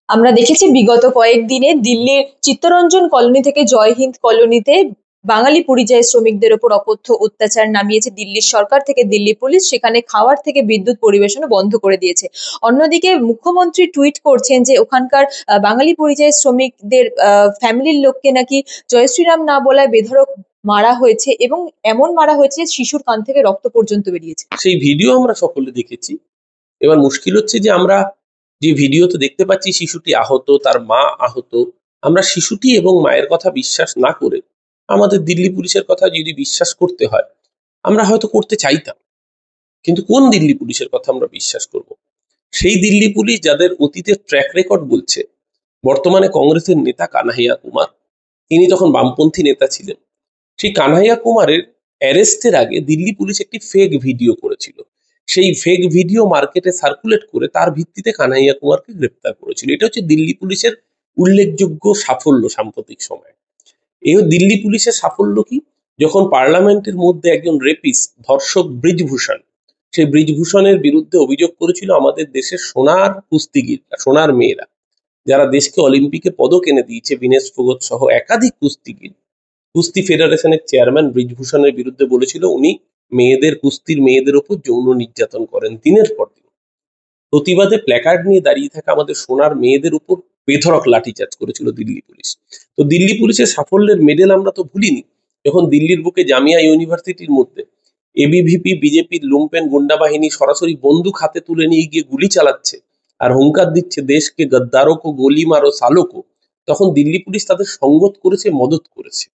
আমরা দেখেছি বিগত কয়েকদিনে দিল্লির চিত্তরঞ্জন কলোনি থেকে জয় হিন্দ কলোনিতে বাঙালি পরিযায়ী শ্রমিকদের ওপর অকথ্য অত্যাচার নামিয়েছে দিল্লির সরকার থেকে দিল্লি পুলিশ। সেখানে খাওয়ার থেকে বিদ্যুৎ পরিবেশনও বন্ধ করে দিয়েছে। অন্যদিকে মুখ্যমন্ত্রী টুইট করছেন যে ওখানকার বাঙালি পরিযায়ী শ্রমিকদের ফ্যামিলির লোককে নাকি জয় শ্রীরাম না বলায় বেধড়ক মারা হয়েছে এবং এমন মারা হয়েছে যে শিশুর কান থেকে রক্ত পর্যন্ত বেরিয়েছে। সেই ভিডিও আমরা সকলে দেখেছি। এবার মুশকিল হচ্ছে যে আমরা যে ভিডিওতে দেখতে পাচ্ছি শিশুটি আহত, তার মা আহত, আমরা শিশুটি এবং মায়ের কথা বিশ্বাস না করে আমাদের দিল্লি পুলিশের কথা যদি বিশ্বাস করতে হয়, আমরা হয়তো করতে চাইতাম, কিন্তু কোন দিল্লি পুলিশের কথা আমরা বিশ্বাস করব? সেই দিল্লি পুলিশ যাদের অতীতের ট্র্যাক রেকর্ড বলছে বর্তমানে কংগ্রেসের নেতা কানহাইয়া কুমার, তিনি তখন বামপন্থী নেতা ছিলেন। সেই কানহাইয়া কুমারের অ্যারেস্টের আগে দিল্লি পুলিশ একটি ফেক ভিডিও করেছিল। সেই ফেক ভিডিও মার্কেটে সার্কুলেট করে তার ভিত্তিতে কানহাইয়া কুমারকে গ্রেপ্তার করেছিল। এটা হচ্ছে দিল্লি পুলিশের উল্লেখযোগ্য সাফল্য সাম্প্রতিক সময়ে। এই দিল্লি পুলিশের সাফল্য কি? যখন পার্লামেন্টের মধ্যে একজন রেপিস ধর্ষক ব্রিজভূষণ, সেই ব্রিজভূষণের বিরুদ্ধে অভিযোগ করেছিল আমাদের দেশের সোনার কুস্তিগির, সোনার মেয়েরা, যারা দেশকে অলিম্পিকে পদক এনে দিয়েছে, বিনেশ ফোগত সহ একাধিক কুস্তিগির, কুস্তি ফেডারেশনের চেয়ারম্যান ব্রিজভূষণের বিরুদ্ধে বলেছিল উনি কুস্তির মেয়েদের উপর যৌন নির্যাতন করেন দিনের পর দিন। প্রতিবাদে প্ল্যাকার্ড নিয়ে দাঁড়িয়ে থাকা আমাদের সোনার মেয়েদের উপর বেধড়ক লাঠিচার্জ করেছিল দিল্লি পুলিশ। তো দিল্লি পুলিশের সাফল্যের মেডেল আমরা তো ভুলিনি। যখন দিল্লির বুকে জামিয়া ইউনিভার্সিটির মধ্যে এবিভিপি বিজেপির লুম্পেন গুন্ডা বাহিনী সরাসরি বন্দুক হাতে তুলে নিয়ে গিয়ে গুলি চালাচ্ছে আর হুঙ্কার দিচ্ছে দেশকে গদ্দারো কো গোলি মারো সালো কো, তখন দিল্লি পুলিশ তাদের সঙ্গত করেছে, মদত করেছে।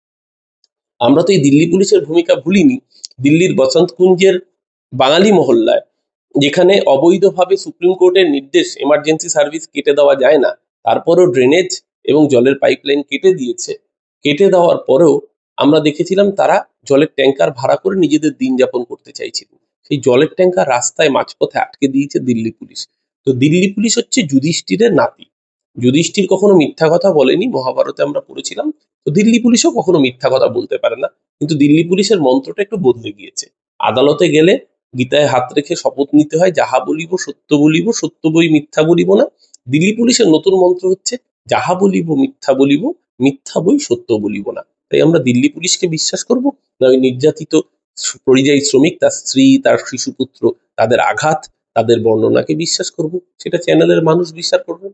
আমরা তো এই দিল্লি পুলিশের ভূমিকা ভুলিনি। দিল্লির বসন্ত কুঞ্জের বাঙালি মহল্লায়, যেখানে অবৈধভাবে সুপ্রিম কোর্টের নির্দেশ এমার্জেন্সি সার্ভিস কেটে দেওয়া যায় না, তারপরেও ড্রেনেজ এবং জলের পাইপলাইন কেটে দিয়েছে। কেটে দেওয়ার পরেও আমরা দেখেছিলাম তারা জলের ট্যাঙ্কার ভাড়া করে নিজেদের দিন যাপন করতে চাইছিল। সেই জলের ট্যাঙ্কার রাস্তায় মাঝপথে আটকে দিয়েছে দিল্লি পুলিশ। তো দিল্লি পুলিশ হচ্ছে যুধিষ্ঠিরের নাতি। যুধিষ্ঠির কখনো মিথ্যা কথা বলেনি, মহাভারতে আমরা পড়েছিলাম। তো দিল্লি পুলিশও কখনো মিথ্যা কথা বলতে পারে না, কিন্তু দিল্লি পুলিশের মন্ত্রটা একটু বদলে গিয়েছে। আদালতে গেলে গীতায় হাত রেখে শপথ নিতে হয়, যাহা বলিব সত্য বলিব, সত্য বই মিথ্যা বলিব না। দিল্লি পুলিশের নতুন মন্ত্র হচ্ছে যাহা বলিব মিথ্যা বলিব, মিথ্যা বই সত্য বলিব না। তাই আমরা দিল্লি পুলিশকে বিশ্বাস করব না ওই নির্যাতিত পরিযায়ী শ্রমিক, তার স্ত্রী, তার শিশুপুত্র, তাদের আঘাত, তাদের বর্ণনাকে বিশ্বাস করব? সেটা চ্যানেলের মানুষ বিশ্বাস করবে।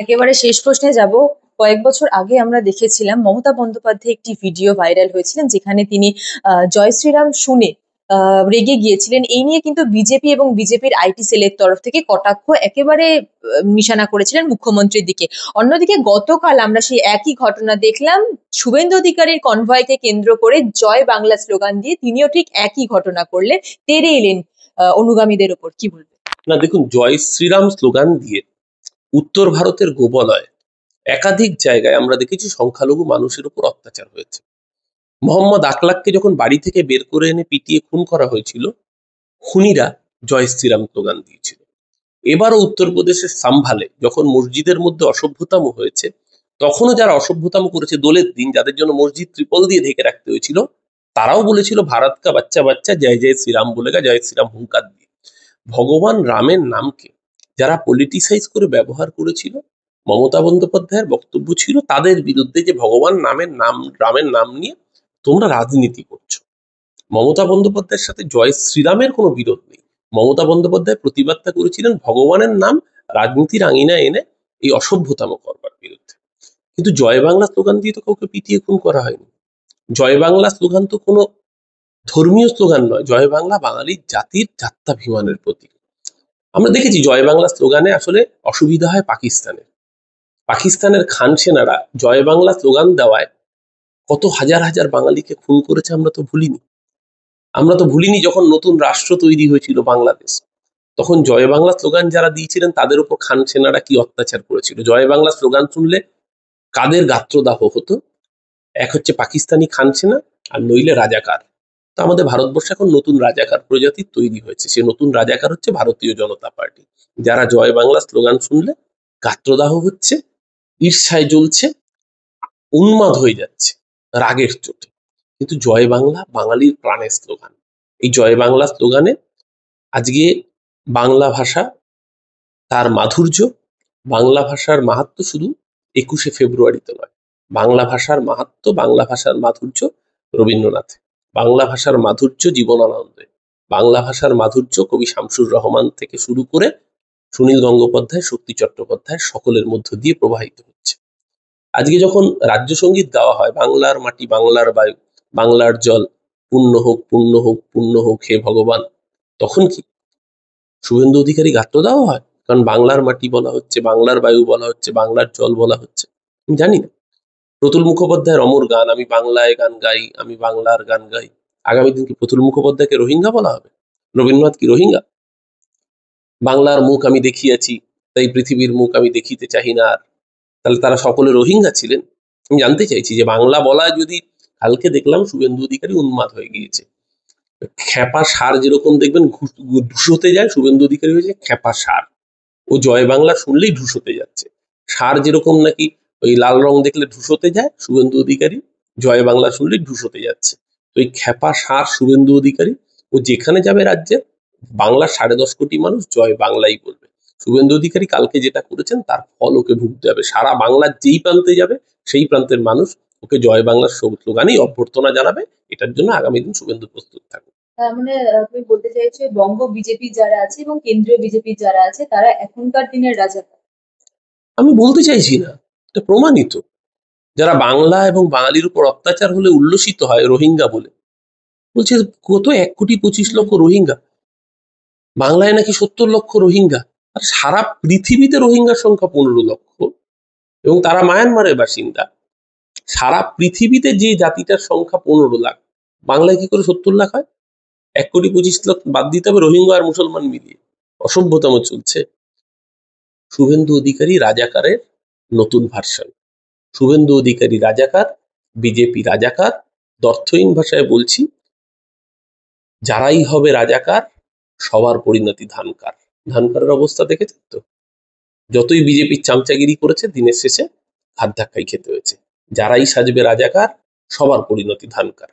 একেবারে শেষ প্রশ্নে যাব। কয়েক বছর আগে আমরা দেখেছিলাম মমতা বন্দ্যোপাধ্যায় একটি ভিডিও ভাইরাল হয়েছিলেন যেখানে তিনি জয় শ্রীরাম শুনে রেগে গিয়েছিলেন। এই নিয়ে কিন্তু বিজেপি এবং বিজেপির আইটি সেলের তরফ থেকে কটাক্ষ একেবারে নিশানা করেছিলেন মুখ্যমন্ত্রীর দিকে। অন্যদিকে গতকাল আমরা সেই একই ঘটনা দেখলাম, শুভেন্দু অধিকারীর কনভয়কে কেন্দ্র করে জয় বাংলা স্লোগান দিয়ে তিনিও ঠিক একই ঘটনা করলেন, তেড়ে এলেন অনুগামীদের ওপর। কি বলবেন? না দেখুন, জয় শ্রীরাম স্লোগান দিয়ে উত্তর ভারতের গোবলয় একাধিক জায়গায় আমরা দেখেছি সংখ্যালঘু মানুষের উপর অত্যাচার হয়েছে। মোহাম্মদ আকলাককে যখন বাড়ি থেকে বের করে এনে পিটিয়ে খুন করা হয়েছিল, খুনিরা জয় শ্রীরাম স্লোগান দিয়েছিল। এবারও উত্তরপ্রদেশের সাম্ভালে যখন মসজিদের মধ্যে অসভ্যতাম হয়েছে, তখনও যারা অসভ্যতাম করেছে দোলের দিন, যাদের জন্য মসজিদ ত্রিপল দিয়ে ঢেকে রাখতে হয়েছিল, তারাও বলেছিল ভারত কা বাচ্চা বাচ্চা জয় জয় শ্রীরাম বলেগা, জয় শ্রীরাম হুঙ্কার দিয়ে। ভগবান রামের নামকে যারা পলিটিসাইজ করে ব্যবহার করেছিল, মমতা বন্দ্যোপাধ্যায়ের বক্তব্য ছিল তাদের বিরুদ্ধে যে ভগবান রামের নাম নিয়ে তোমরা রাজনীতি করছো। মমতা বন্দ্যোপাধ্যায়ের সাথে জয় শ্রীরামের কোনো বিরোধ নেই। মমতা বন্দ্যোপাধ্যায় প্রতিবাদটা করেছিলেন ভগবানের নাম রাজনীতির আঙিনায় এনে এই অসভ্যতাম করবার বিরুদ্ধে। কিন্তু জয় বাংলা স্লোগান দিয়ে তো কাউকে পিটিয়ে খুন করা হয়নি। জয় বাংলা স্লোগান তো কোনো ধর্মীয় স্লোগান নয়, জয় বাংলা বাঙালির জাতির জাত্যাভিমানের প্রতীক। আমরা দেখেছি জয় বাংলা স্লোগানে আসলে অসুবিধা হয় পাকিস্তানের খান সেনারা জয় বাংলা স্লোগান দেওয়ায় কত হাজার হাজার বাঙালিকে খুন করেছে আমরা তো ভুলিনি যখন নতুন রাষ্ট্র তৈরি হয়েছিল বাংলাদেশ, তখন জয় বাংলা স্লোগান যারা দিয়েছিলেন তাদের উপর খান সেনারা কি অত্যাচার করেছিল। জয় বাংলা স্লোগান শুনলে কাদের গাত্রদাহ হতো? এক হচ্ছে পাকিস্তানি খান সেনা, আর নইলে রাজাকার। তো আমাদের ভারতবর্ষে এখন নতুন রাজাকার প্রজাতি তৈরি হয়েছে। সে নতুন রাজাকার হচ্ছে ভারতীয় জনতা পার্টি, যারা জয় বাংলা স্লোগান শুনলে গাত্রদাহ হচ্ছে, ঈর্ষায় জ্বলছে, উন্মাদ হয়ে যাচ্ছে রাগের চোটে। কিন্তু জয় বাংলা বাঙালির প্রাণের স্লোগান। এই জয় বাংলা স্লোগানে আজকে বাংলা ভাষা, তার মাধুর্য, বাংলা ভাষার মাহাত্ম্য শুধু 21শে ফেব্রুয়ারিতে নয়, বাংলা ভাষার মাহাত্ম্য, বাংলা ভাষার মাধুর্য রবীন্দ্রনাথে, বাংলা ভাষার মাধুর্য জীবনানন্দে, বাংলা ভাষার মাধুর্য কবি শামসুর রহমান থেকে শুরু করে সুনীল গঙ্গোপাধ্যায়, শক্তি চট্টোপাধ্যায় সকলের মধ্য দিয়ে প্রবাহিত হচ্ছে। আজকে যখন রাজ্য সঙ্গীত গাওয়া হয়, বাংলার মাটি, বাংলার বায়ু, বাংলার জল, পূর্ণ হোক, পূর্ণ হোক, পূর্ণ হোক হে ভগবান, তখন কি শুভেন্দু অধিকারী গাত্র দেওয়া হয়? কারণ বাংলার মাটি বলা হচ্ছে, বাংলার বায়ু বলা হচ্ছে, বাংলার জল বলা হচ্ছে। আমি জানি না, প্রতুল মুখোপাধ্যায়ের অমর গান, আমি বাংলায় গান গাই, আমি বাংলার গান গাই, আগামী দিন কি প্রতুল মুখোপাধ্যায়কে রোহিঙ্গা বলা হবে? রবীন্দ্রনাথ কি রোহিঙ্গা? বাংলার মুখ আমি দেখিয়াছি, তাই পৃথিবীর মুখ আমি দেখিতে চাহি না আর, তাহলে তারা সকলে রোহিঙ্গা ছিলেন? আমি জানতে চাইছি যে বাংলা বলা, যদি কালকে দেখলাম শুভেন্দু অধিকারী উন্মাদ হয়ে গিয়েছে, খ্যাপা সার যেরকম দেখবেন ঢুসোতে যায়, শুভেন্দু অধিকারী হয়েছে খ্যাপা সার। ও জয় বাংলা শুনলেই ঢুসোতে যাচ্ছে। সার যেরকম নাকি ওই লাল রং দেখলে ঢুসোতে যায়, শুভেন্দু অধিকারী জয় বাংলা শুনলেই ঢুসোতে যাচ্ছে। তো এই খ্যাপা সার শুভেন্দু অধিকারী, ও যেখানে যাবে রাজ্যে, বাংলার 10.5 কোটি মানুষ জয় বাংলাই বলবে। শুভেন্দু অধিকারী কালকে যেটা করেছেন তার ফল ওকে ভুগতে হবে। সারা বাংলার যেই প্রান্তে যাবে সেই প্রান্তের মানুষ ওকে জয় বাংলার স্লোগানেই অভ্যর্থনা জানাবে। এটার জন্য আগামী দিন শুভেন্দু প্রস্তুত থাকবে। তার মানে তুমি বলতে চাইছো বঙ্গ বিজেপি যারা আছে এবং কেন্দ্রীয় বিজেপি যারা আছে তারা এখনকার দিনের রাজাকার? আমি বলতে চাইছি না, এটা প্রমাণিত। যারা বাংলা এবং বাঙালির উপর অত্যাচার হলে উল্লসিত হয় রোহিঙ্গা বলে, বলছে কত 1,25,00,000 রোহিঙ্গা, বাংলায় নাকি 70 লক্ষ রোহিঙ্গা, আর সারা পৃথিবীতে রোহিঙ্গার সংখ্যা 15 লক্ষ, এবং তারা মায়ানমারের বাসিন্দা। সারা পৃথিবীতে যে জাতিটার সংখ্যা 15 লাখ, বাংলায় কি করে 70 লাখ হয়? 1,25,00,000 বাদ দিতে হবে রোহিঙ্গা আর মুসলমান মিলিয়ে। অসভ্যতম চলছে। শুভেন্দু অধিকারী রাজাকারের নতুন ভার্সন। শুভেন্দু অধিকারী রাজাকার, বিজেপি রাজাকার। অর্থহীন ভাষায় বলছি, যারাই হবে রাজাকার সবার পরিণতি ধানকার। ধানকারের অবস্থা দেখেছেন তো? যতই বিজেপির চামচাগিরি করেছে, দিনের শেষে হাত ধাক্কাই খেতে হয়েছে। যারাই সাজবে রাজাকার সবার পরিণতি ধানকার।